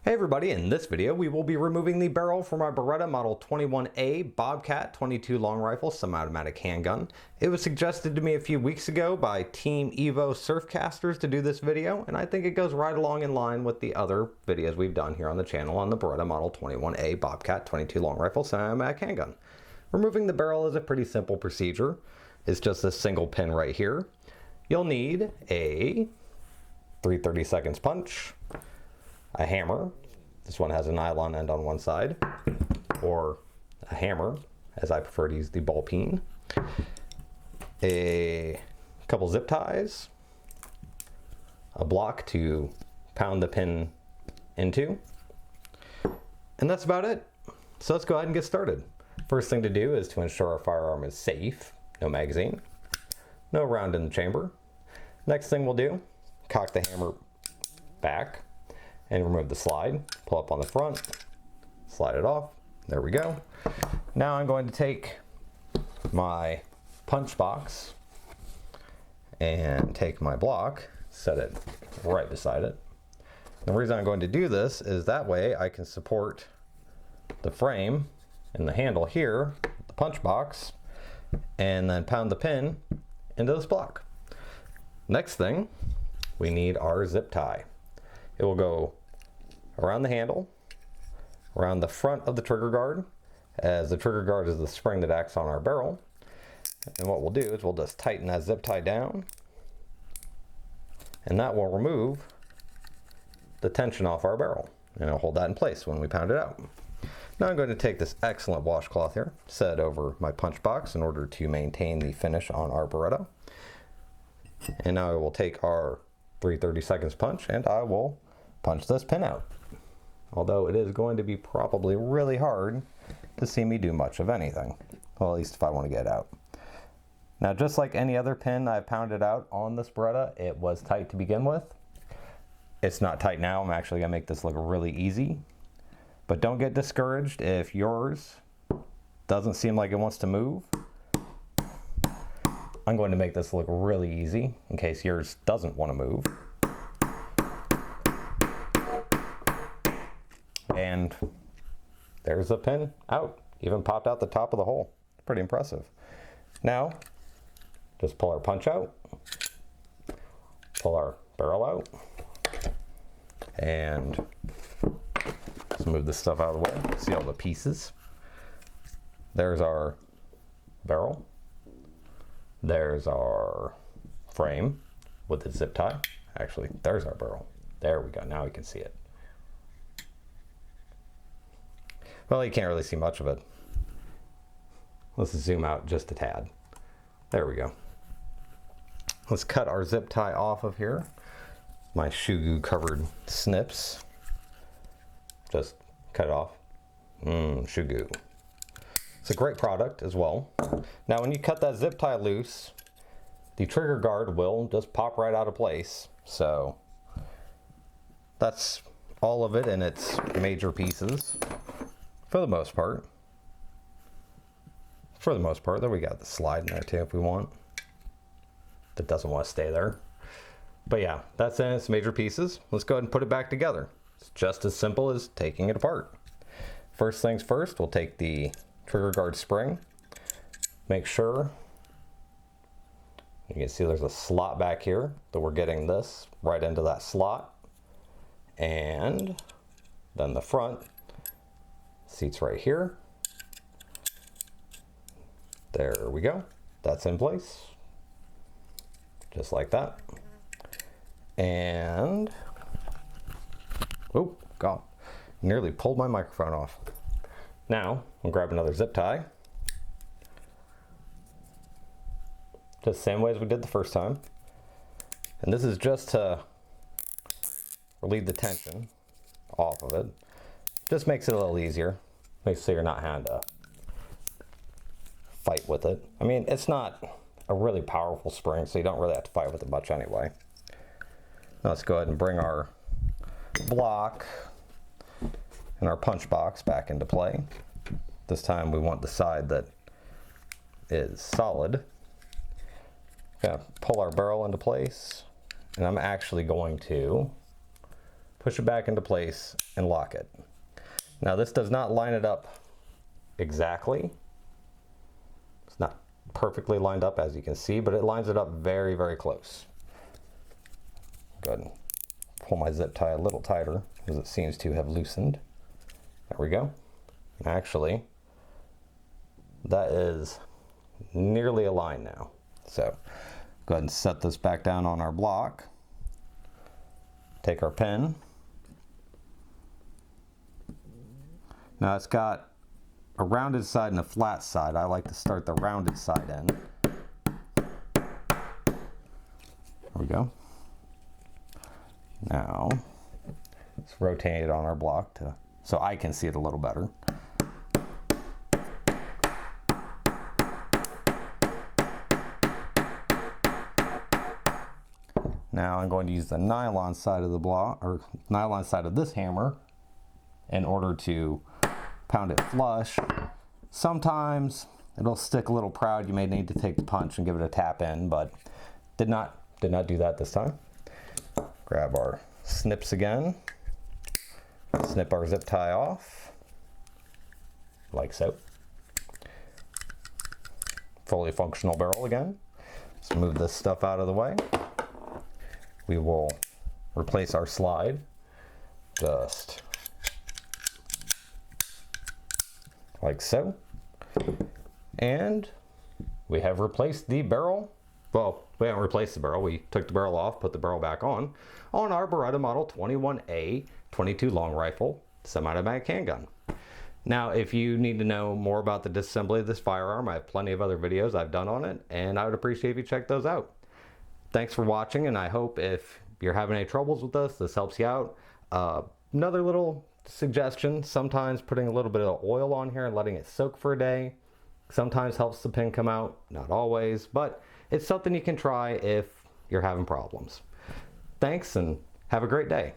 Hey everybody, in this video we will be removing the barrel from our Beretta Model 21A Bobcat 22 long rifle semi-automatic handgun. It was suggested to me a few weeks ago by Team Evo Surf Casters to do this video, and I think it goes right along in line with the other videos we've done here on the channel on the Beretta Model 21A Bobcat 22 long rifle semi-automatic handgun. Removing the barrel is a pretty simple procedure. It's just this single pin right here. You'll need a 3/32 punch, a hammer. This one has a nylon end on one side, or a hammer, as I prefer to use the ball peen. A couple zip ties, a block to pound the pin into, and that's about it. So let's go ahead and get started. First thing to do is to ensure our firearm is safe. No magazine, no round in the chamber. Next thing we'll do, cock the hammer back and remove the slide. Pull up on the front, slide it off. There we go. Now I'm going to take my punch box and take my block, set it right beside it. The reason I'm going to do this is that way I can support the frame and the handle here, the punch box, and then pound the pin into this block. Next thing, we need our zip tie. It will go around the handle, around the front of the trigger guard, as the trigger guard is the spring that acts on our barrel. And what we'll do is we'll just tighten that zip tie down, and that will remove the tension off our barrel, and it'll hold that in place when we pound it out. Now I'm going to take this excellent washcloth here, set it over my punch box in order to maintain the finish on our Beretta. And now I will take our 3/32 punch and I will punch this pin out. Although it is going to be probably really hard to see me do much of anything. Well, at least if I want to get it out. Now, just like any other pin I've pounded out on this Beretta, it was tight to begin with. It's not tight now. I'm actually going to make this look really easy. But don't get discouraged if yours doesn't seem like it wants to move. I'm going to make this look really easy in case yours doesn't want to move. And there's the pin out. Even popped out the top of the hole. Pretty impressive. Now, just pull our punch out, pull our barrel out, and let's move this stuff out of the way. See all the pieces. There's our barrel. There's our frame with the zip tie. Actually, there's our barrel. There we go. Now we can see it. Well, you can't really see much of it. Let's zoom out just a tad. There we go. Let's cut our zip tie off of here. My shoe goo covered snips. Just cut it off. Shoe goo. It's a great product as well. Now when you cut that zip tie loose, the trigger guard will just pop right out of place. So that's all of it in its major pieces. For the most part. There we got the slide in there too if we want. That doesn't want to stay there. But yeah, that's in its major pieces. Let's go ahead and put it back together. It's just as simple as taking it apart. First things first, we'll take the trigger guard spring. Make sure you can see there's a slot back here that we're getting this right into that slot. And then the front seats right here. There we go. That's in place. Just like that. And, oh God, nearly pulled my microphone off. Now, we'll grab another zip tie. Just the same way as we did the first time. And this is just to relieve the tension off of it. Just makes it a little easier. Makes it so you're not having to fight with it. I mean, it's not a really powerful spring, so you don't really have to fight with it much anyway. Now let's go ahead and bring our block and our punch box back into play. This time we want the side that is solid. Gonna pull our barrel into place, and I'm actually going to push it back into place, and lock it. Now this does not line it up exactly. It's not perfectly lined up, as you can see, but it lines it up very, very close. Go ahead and pull my zip tie a little tighter because it seems to have loosened. There we go. Actually, that is nearly aligned now. So go ahead and set this back down on our block. Take our pin. Now it's got a rounded side and a flat side. I like to start the rounded side in. There we go. Now let's rotate it on our block so I can see it a little better. Now I'm going to use the nylon side of the block, or nylon side of this hammer, in order to pound it flush. Sometimes it'll stick a little proud. You may need to take the punch and give it a tap in, but did not do that this time. Grab our snips again, snip our zip tie off, like so. Fully functional barrel again. Let's move this stuff out of the way. We will replace our slide, just like so. And we have replaced the barrel. Well, we haven't replaced the barrel. We took the barrel off, put the barrel back on our Beretta Model 21A 22 long rifle semi-automatic handgun. Now, if you need to know more about the disassembly of this firearm, I have plenty of other videos I've done on it, and I would appreciate if you check those out. Thanks for watching, and I hope if you're having any troubles with this helps you out. Another little suggestion, sometimes putting a little bit of oil on here and letting it soak for a day sometimes helps the pin come out, not always, but it's something you can try if you're having problems. Thanks, and have a great day.